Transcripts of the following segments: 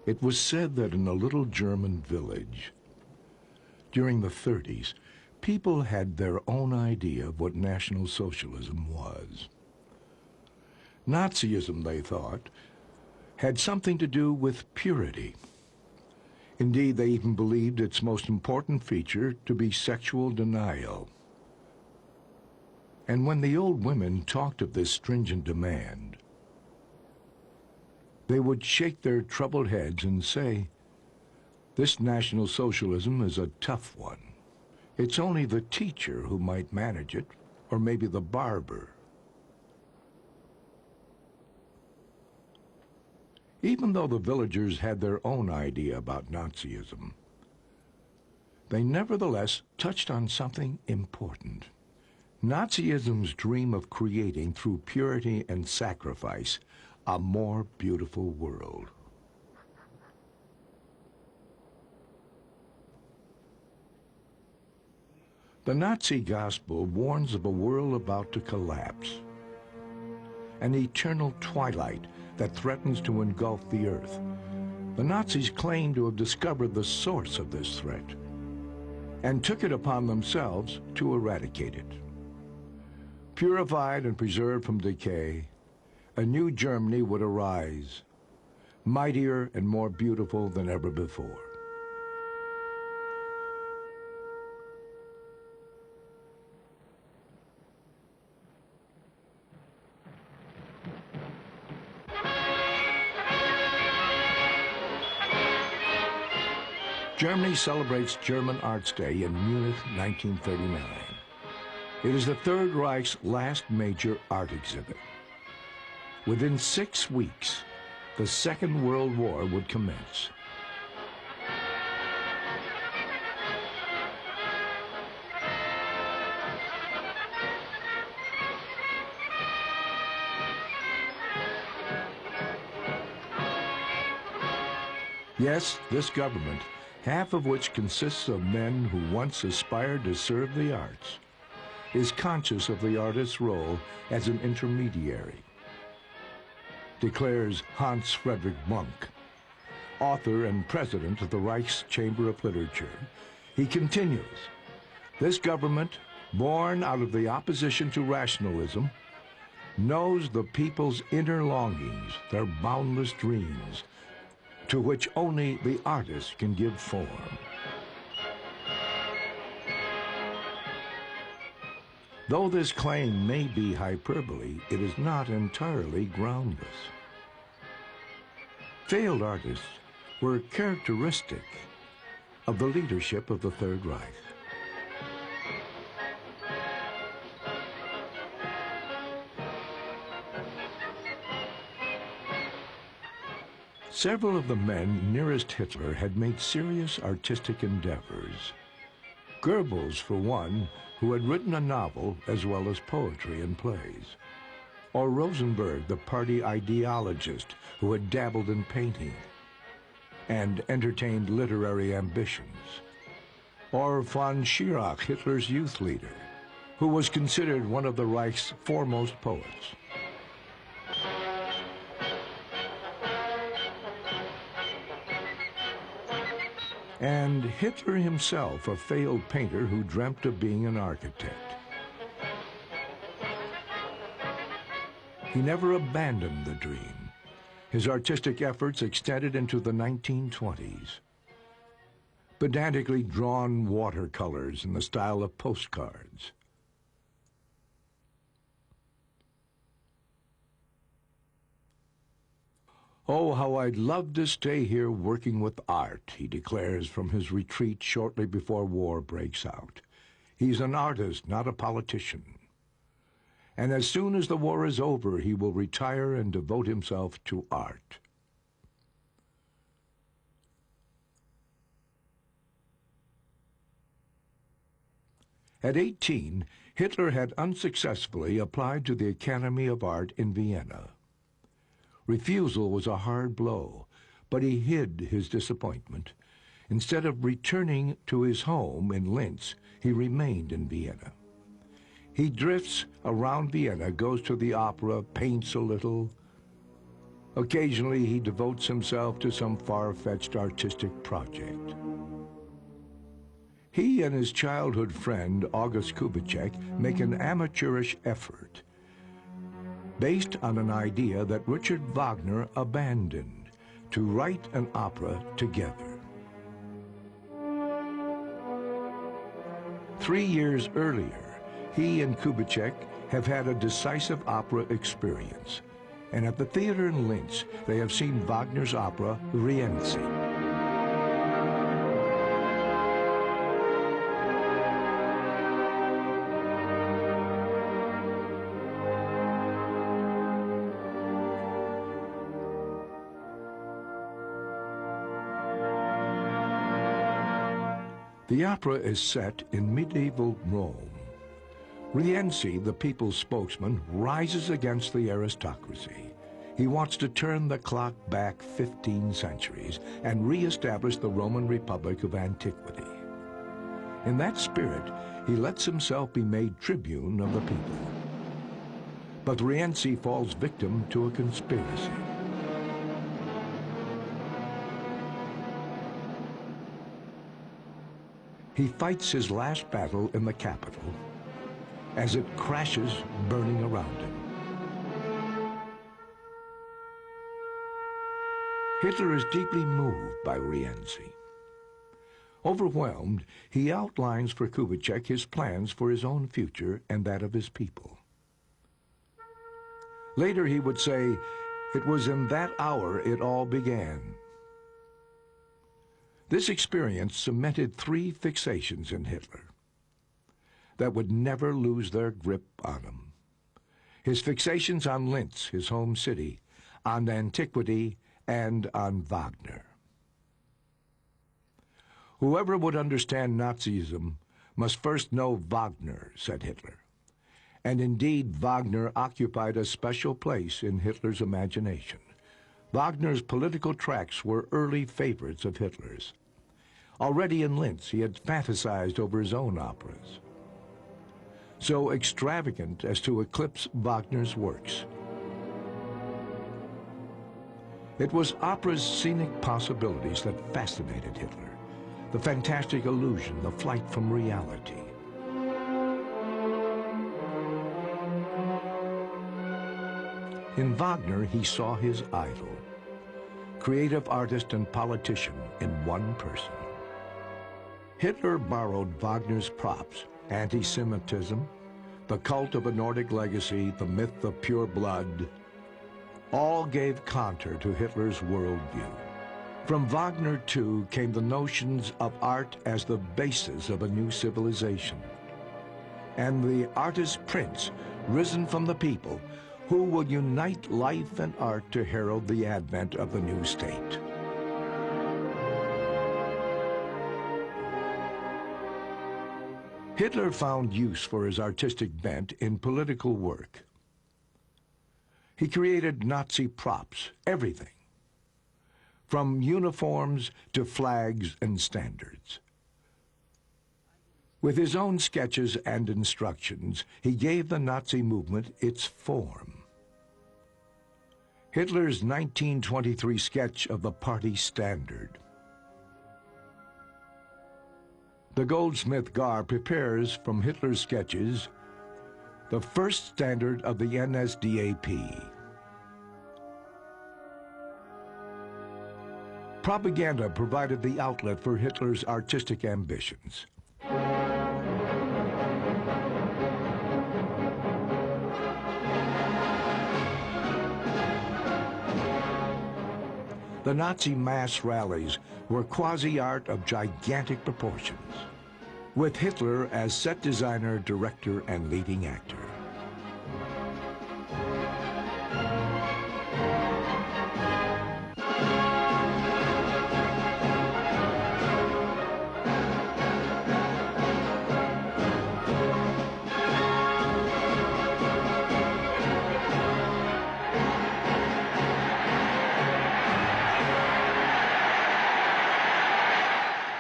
It was said that in a little German village, during the 30s, people had their own idea of what National Socialism was. Nazism, they thought, had something to do with purity. Indeed, they even believed its most important feature to be sexual denial. And when the old women talked of this stringent demand, they would shake their troubled heads and say, "This National Socialism is a tough one. It's only the teacher who might manage it, or maybe the barber." Even though the villagers had their own idea about Nazism, they nevertheless touched on something important. Nazism's dream of creating, through purity and sacrifice, a more beautiful world. The Nazi gospel warns of a world about to collapse, an eternal twilight that threatens to engulf the earth. The Nazis claim to have discovered the source of this threat and took it upon themselves to eradicate it. Purified and preserved from decay, a new Germany would arise, mightier and more beautiful than ever before. Germany celebrates German Arts Day in Munich, 1939. It is the Third Reich's last major art exhibit. Within 6 weeks, the Second World War would commence. Yes, this government, half of which consists of men who once aspired to serve the arts, is conscious of the artist's role as an intermediary, declares Hans Friedrich Munk, author and president of the Reich's Chamber of Literature. He continues, "This government, born out of the opposition to rationalism, knows the people's inner longings, their boundless dreams, to which only the artist can give form." Though this claim may be hyperbole, it is not entirely groundless. Failed artists were characteristic of the leadership of the Third Reich. Several of the men nearest Hitler had made serious artistic endeavors. Goebbels, for one, who had written a novel as well as poetry and plays. Or Rosenberg, the party ideologist who had dabbled in painting and entertained literary ambitions. Or von Schirach, Hitler's youth leader, who was considered one of the Reich's foremost poets. And Hitler himself, a failed painter who dreamt of being an architect. He never abandoned the dream. His artistic efforts extended into the 1920s. Pedantically drawn watercolors in the style of postcards. "Oh, how I'd love to stay here working with art," he declares from his retreat shortly before war breaks out. He's an artist, not a politician. And as soon as the war is over, he will retire and devote himself to art. At 18, Hitler had unsuccessfully applied to the Academy of Art in Vienna. Refusal was a hard blow, but he hid his disappointment. Instead of returning to his home in Linz, he remained in Vienna. He drifts around Vienna, goes to the opera, paints a little, Occasionally, he devotes himself to some far-fetched artistic project. He and his childhood friend, August Kubitschek, make an amateurish effort based on an idea that Richard Wagner abandoned, to write an opera together. 3 years earlier, he and Kubitschek have had a decisive opera experience, and at the theater in Linz, they have seen Wagner's opera Rienzi. The opera is set in medieval Rome. Rienzi, the people's spokesman, rises against the aristocracy. He wants to turn the clock back 15 centuries and re-establish the Roman Republic of antiquity. In that spirit, he lets himself be made tribune of the people. But Rienzi falls victim to a conspiracy. He fights his last battle in the capital as it crashes, burning around him. Hitler is deeply moved by Rienzi. Overwhelmed, he outlines for Kubitschek his plans for his own future and that of his people. Later he would say, "It was in that hour it all began." This experience cemented 3 fixations in Hitler that would never lose their grip on him. His fixations on Linz, his home city, on antiquity, and on Wagner. "Whoever would understand Nazism must first know Wagner," said Hitler. And indeed, Wagner occupied a special place in Hitler's imagination. Wagner's political tracts were early favorites of Hitler's. Already in Linz, he had fantasized over his own operas, so extravagant as to eclipse Wagner's works. It was opera's scenic possibilities that fascinated Hitler, the fantastic illusion, the flight from reality. In Wagner, he saw his idol, creative artist and politician in one person. Hitler borrowed Wagner's props, anti-Semitism, the cult of a Nordic legacy, the myth of pure blood, all gave contour to Hitler's worldview. From Wagner, too, came the notions of art as the basis of a new civilization, and the artist prince, risen from the people, who would unite life and art to herald the advent of the new state. Hitler found use for his artistic bent in political work. He created Nazi props, everything, from uniforms to flags and standards. With his own sketches and instructions, he gave the Nazi movement its form. Hitler's 1923 sketch of the party standard. The goldsmith Gar prepares from Hitler's sketches the first standard of the NSDAP. Propaganda provided the outlet for Hitler's artistic ambitions. The Nazi mass rallies were quasi-art of gigantic proportions, with Hitler as set designer, director, and leading actor.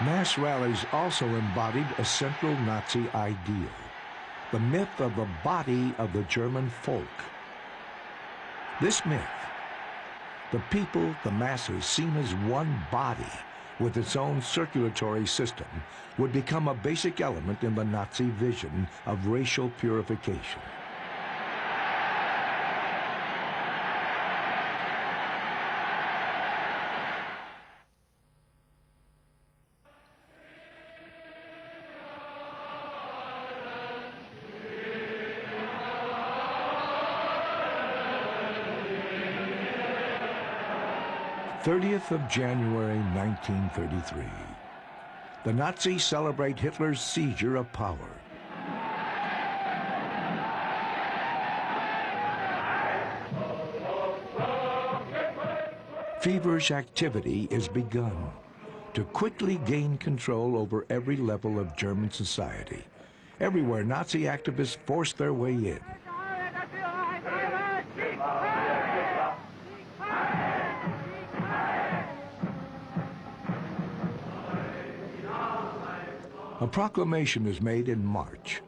Mass rallies also embodied a central Nazi ideal, the myth of the body of the German folk. This myth, The people, the masses, seen as one body with its own circulatory system, would become a basic element in the Nazi vision of racial purification. January 30th, 1933. The Nazis celebrate Hitler's seizure of power. Feverish activity is begun to quickly gain control over every level of German society. Everywhere, Nazi activists force their way in. A proclamation is made in March.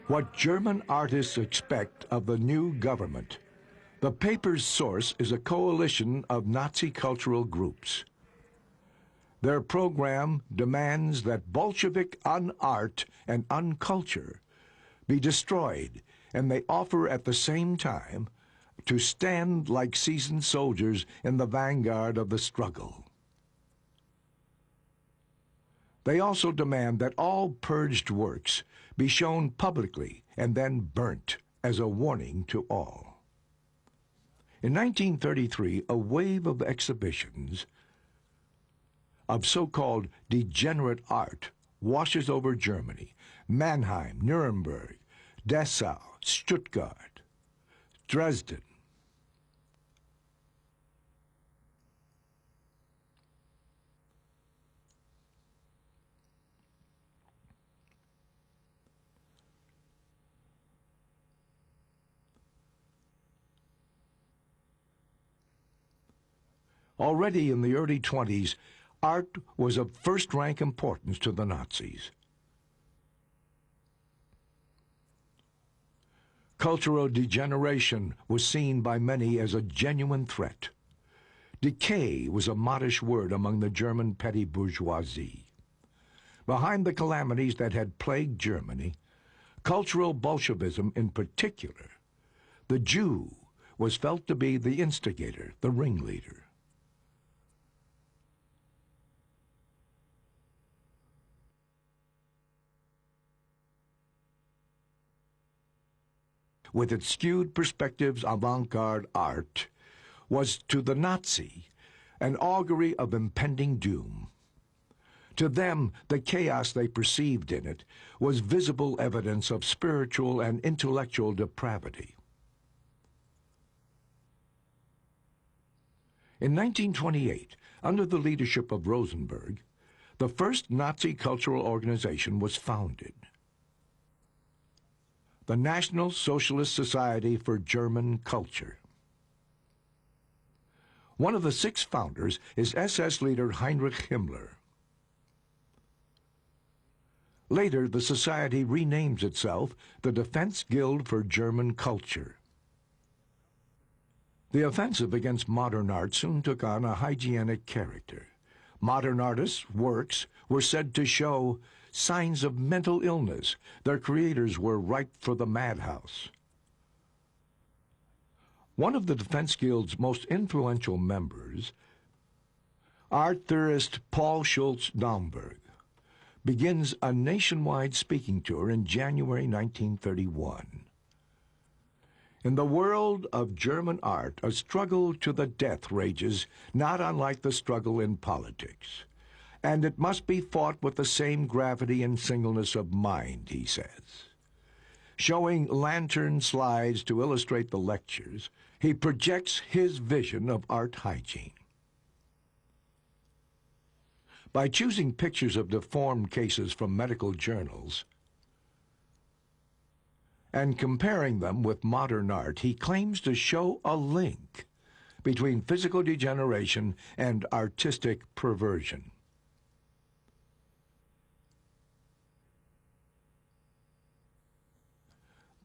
What German artists expect of the new government. The paper's source is a coalition of Nazi cultural groups. Their program demands that Bolshevik un-art and un-culture be destroyed, and they offer at the same time to stand like seasoned soldiers in the vanguard of the struggle. They also demand that all purged works be shown publicly and then burnt as a warning to all. In 1933, a wave of exhibitions of so-called degenerate art washes over Germany. Mannheim, Nuremberg, Dessau, Stuttgart, Dresden. Already in the early 20s, art was of first-rank importance to the Nazis. Cultural degeneration was seen by many as a genuine threat. Decay was a modish word among the German petty bourgeoisie. Behind the calamities that had plagued Germany, cultural Bolshevism in particular, the Jew was felt to be the instigator, the ringleader. With its skewed perspectives, avant-garde art was to the Nazi an augury of impending doom. To them, the chaos they perceived in it was visible evidence of spiritual and intellectual depravity. In 1928, under the leadership of Rosenberg, the first Nazi cultural organization was founded. The National Socialist Society for German Culture. One of the 6 founders is SS leader Heinrich Himmler. Later, the society renames itself the Defense Guild for German Culture. The offensive against modern art soon took on a hygienic character. Modern artists' works were said to show signs of mental illness. Their creators were ripe for the madhouse. One of the Defense Guild's most influential members, art theorist Paul Schultz-Domberg, begins a nationwide speaking tour in January 1931. In the world of German art, a struggle to the death rages, not unlike the struggle in politics. And it must be fought with the same gravity and singleness of mind, he says. Showing lantern slides to illustrate the lectures, he projects his vision of art hygiene. By choosing pictures of deformed cases from medical journals and comparing them with modern art, he claims to show a link between physical degeneration and artistic perversion.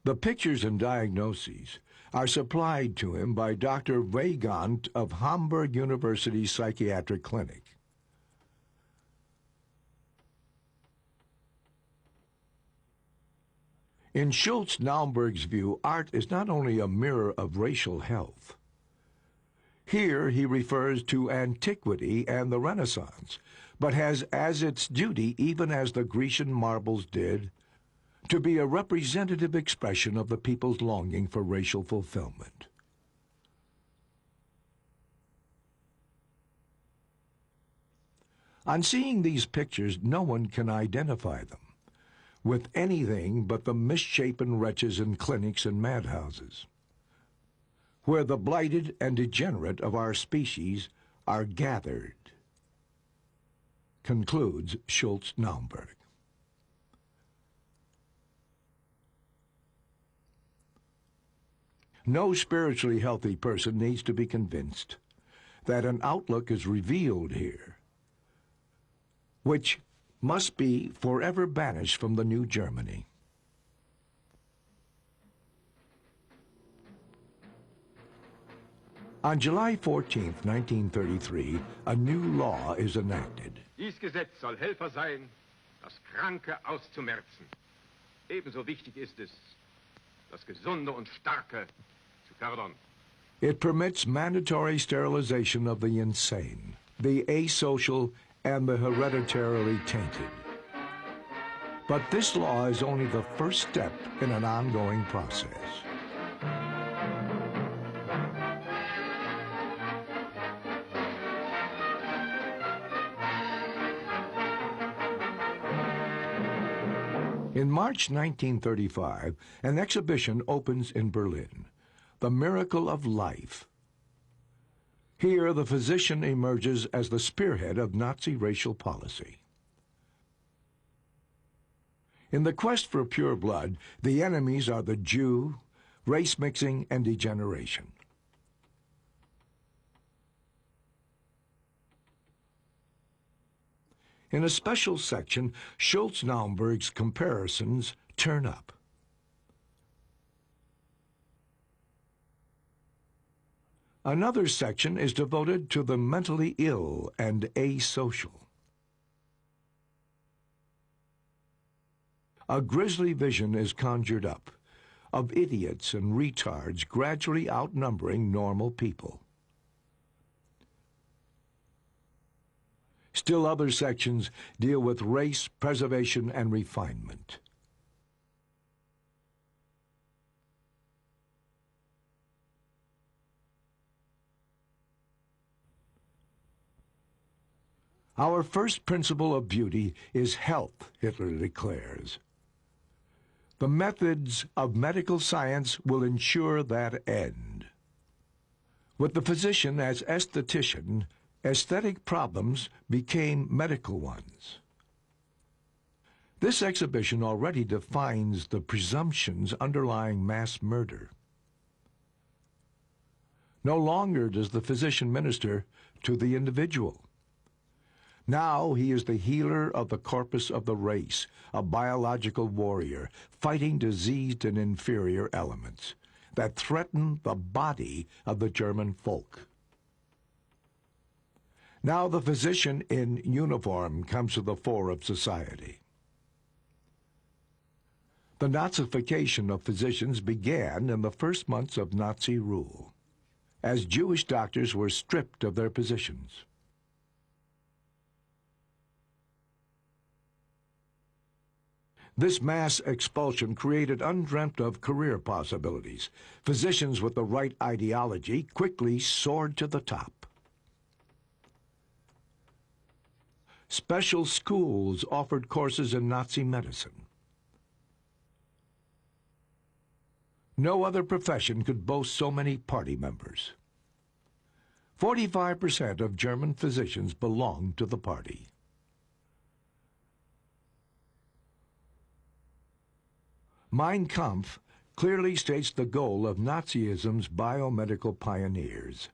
The pictures and diagnoses are supplied to him by Dr. Weigand of Hamburg University Psychiatric Clinic. In Schultz-Naumburg's view, art is not only a mirror of racial health. Here he refers to antiquity and the Renaissance, but has as its duty, even as the Grecian marbles did, to be a representative expression of the people's longing for racial fulfillment. On seeing these pictures, no one can identify them with anything but the misshapen wretches in clinics and madhouses, where the blighted and degenerate of our species are gathered, concludes Schultz-Naumburg. No spiritually healthy person needs to be convinced that an outlook is revealed here, which must be forever banished from the new Germany. On July 14, 1933, a new law is enacted. Dies Gesetz soll Helfer sein, das Kranke auszumerzen. Ebenso wichtig ist es, das Gesunde und Starke zu fördern. It permits mandatory sterilization of the insane, the asocial, and the hereditarily tainted. But this law is only the first step in an ongoing process. In March 1935, an exhibition opens in Berlin, The Miracle of Life. Here, the physician emerges as the spearhead of Nazi racial policy. In the quest for pure blood, the enemies are the Jew, race mixing, and degeneration. In a special section, Schultz-Naumburg's comparisons turn up. Another section is devoted to the mentally ill and asocial. A grisly vision is conjured up of idiots and retards gradually outnumbering normal people. Still other sections deal with race, preservation, and refinement. Our first principle of beauty is health, Hitler declares. The methods of medical science will ensure that end. With the physician as aesthetician, aesthetic problems became medical ones. This exhibition already defines the presumptions underlying mass murder. No longer does the physician minister to the individual. Now he is the healer of the corpus of the race, a biological warrior, fighting diseased and inferior elements that threaten the body of the German folk. Now the physician in uniform comes to the fore of society. The Nazification of physicians began in the first months of Nazi rule, as Jewish doctors were stripped of their positions. This mass expulsion created undreamt-of career possibilities. Physicians with the right ideology quickly soared to the top. Special schools offered courses in Nazi medicine. No other profession could boast so many party members. 45% of German physicians belonged to the party. Mein Kampf clearly states the goal of Nazism's biomedical pioneers.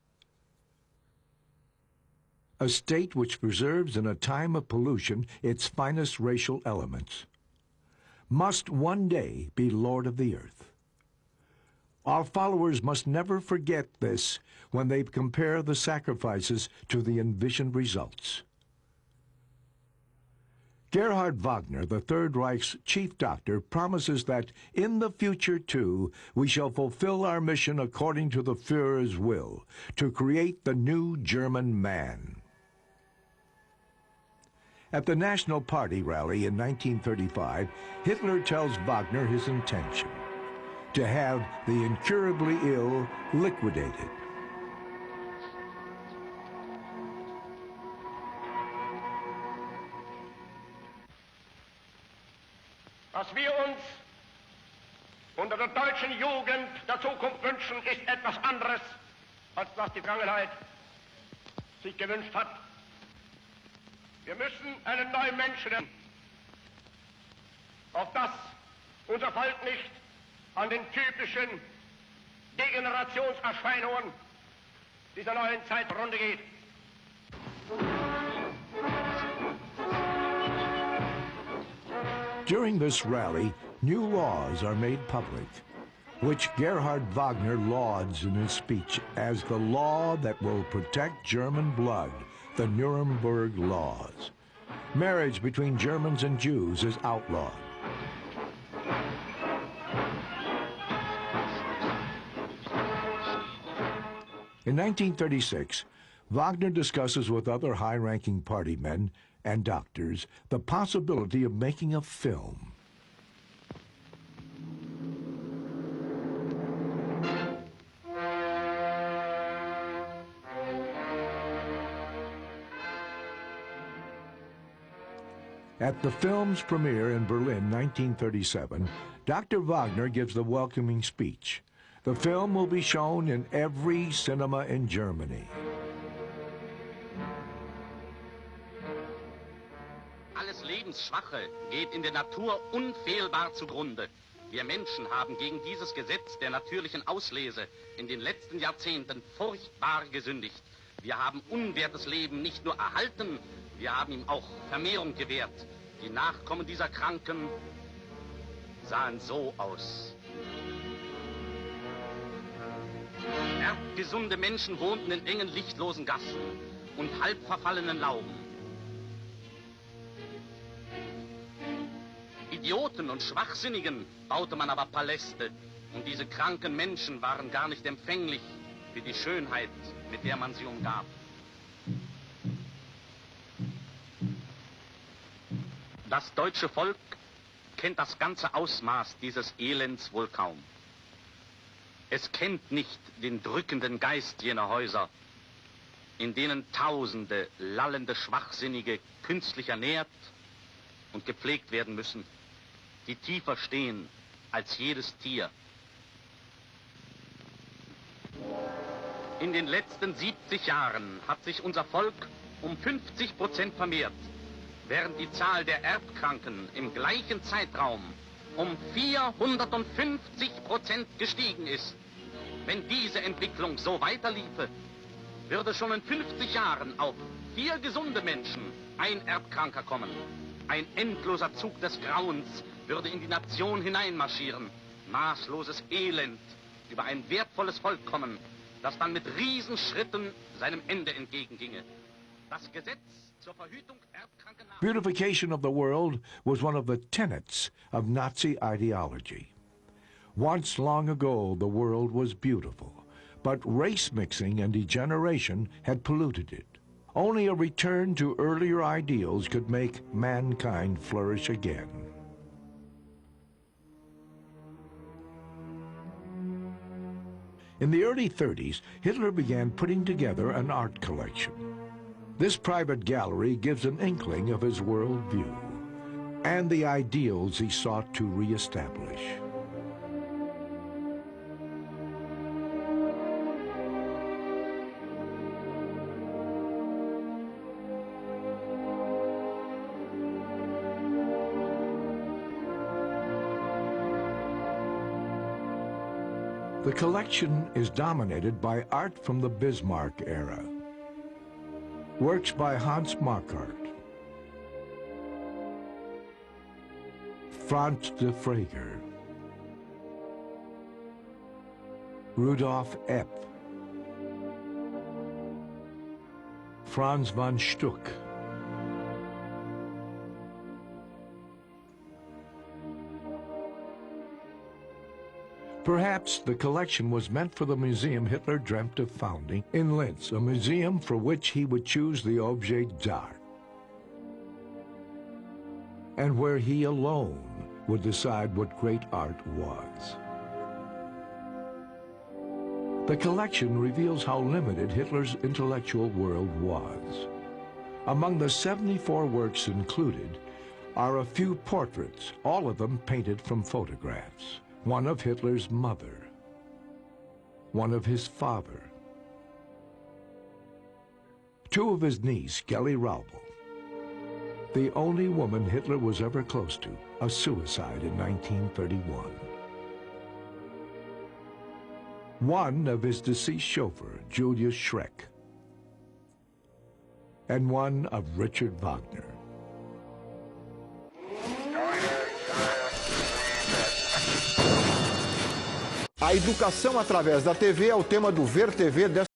A state which preserves in a time of pollution its finest racial elements, must one day be Lord of the earth. Our followers must never forget this when they compare the sacrifices to the envisioned results. Gerhard Wagner, the Third Reich's chief doctor, promises that in the future, too, we shall fulfill our mission according to the Führer's will, to create the new German man. At the National Party rally in 1935, Hitler tells Wagner his intention: to have the incurably ill liquidated. Was wir uns unter der deutschen Jugend der Zukunft wünschen, ist etwas anderes, als was die Vergangenheit sich gewünscht hat. Wir müssen einen neuen Menschen, auf dass unser Volk nicht an den typischen Degenerationserscheinungen dieser neuen Zeit zugrunde geht. During this rally, new laws are made public, which Gerhard Wagner lauds in his speech as the law that will protect German blood, the Nuremberg Laws. Marriage between Germans and Jews is outlawed. In 1936, Wagner discusses with other high-ranking party men and doctors the possibility of making a film. At the film's premiere in Berlin, 1937, Dr. Wagner gives the welcoming speech. The film will be shown in every cinema in Germany. Alles Lebensschwache geht in der Natur unfehlbar zugrunde. Wir Menschen haben gegen dieses Gesetz der natürlichen Auslese in den letzten Jahrzehnten furchtbar gesündigt. Wir haben unwertes Leben nicht nur erhalten, wir haben ihm auch Vermehrung gewährt. Die Nachkommen dieser Kranken sahen so aus. Erbgesunde Menschen wohnten in engen, lichtlosen Gassen und halb verfallenen Lauben. Idioten und Schwachsinnigen baute man aber Paläste, und diese kranken Menschen waren gar nicht empfänglich für die Schönheit, mit der man sie umgab. Das deutsche Volk kennt das ganze Ausmaß dieses Elends wohl kaum. Es kennt nicht den drückenden Geist jener Häuser, in denen Tausende lallende Schwachsinnige künstlich ernährt und gepflegt werden müssen, die tiefer stehen als jedes Tier. In den letzten 70 Jahren hat sich unser Volk um 50% vermehrt, während die Zahl der Erbkranken im gleichen Zeitraum um 450% gestiegen ist. Wenn diese Entwicklung so weiterliefe, würde schon in 50 Jahren auf 4 gesunde Menschen ein Erbkranker kommen. Ein endloser Zug des Grauens würde in die Nation hineinmarschieren. Maßloses Elend über ein wertvolles Volk kommen, das dann mit Riesenschritten seinem Ende entgegenginge. Das Gesetz zur Verhütung erbkranker Nachkommen. Beautification of the world was one of the tenets of Nazi ideology. Once long ago, the world was beautiful, but race mixing and degeneration had polluted it. Only a return to earlier ideals could make mankind flourish again. In the early 30s, Hitler began putting together an art collection. This private gallery gives an inkling of his worldview and the ideals he sought to reestablish. The collection is dominated by art from the Bismarck era. Works by Hans Markart, Franz de Frager, Rudolf Epp, Franz von Stuck, perhaps the collection was meant for the museum Hitler dreamt of founding in Linz, a museum for which he would choose the objet d'art, and where he alone would decide what great art was. The collection reveals how limited Hitler's intellectual world was. Among the 74 works included are a few portraits, all of them painted from photographs. One of Hitler's mother, one of his father, two of his niece, Gelly Raubel, the only woman Hitler was ever close to, a suicide in 1931. One of his deceased chauffeur, Julius Schreck, and one of Richard Wagner. A educação através da TV é o tema do Ver TV desta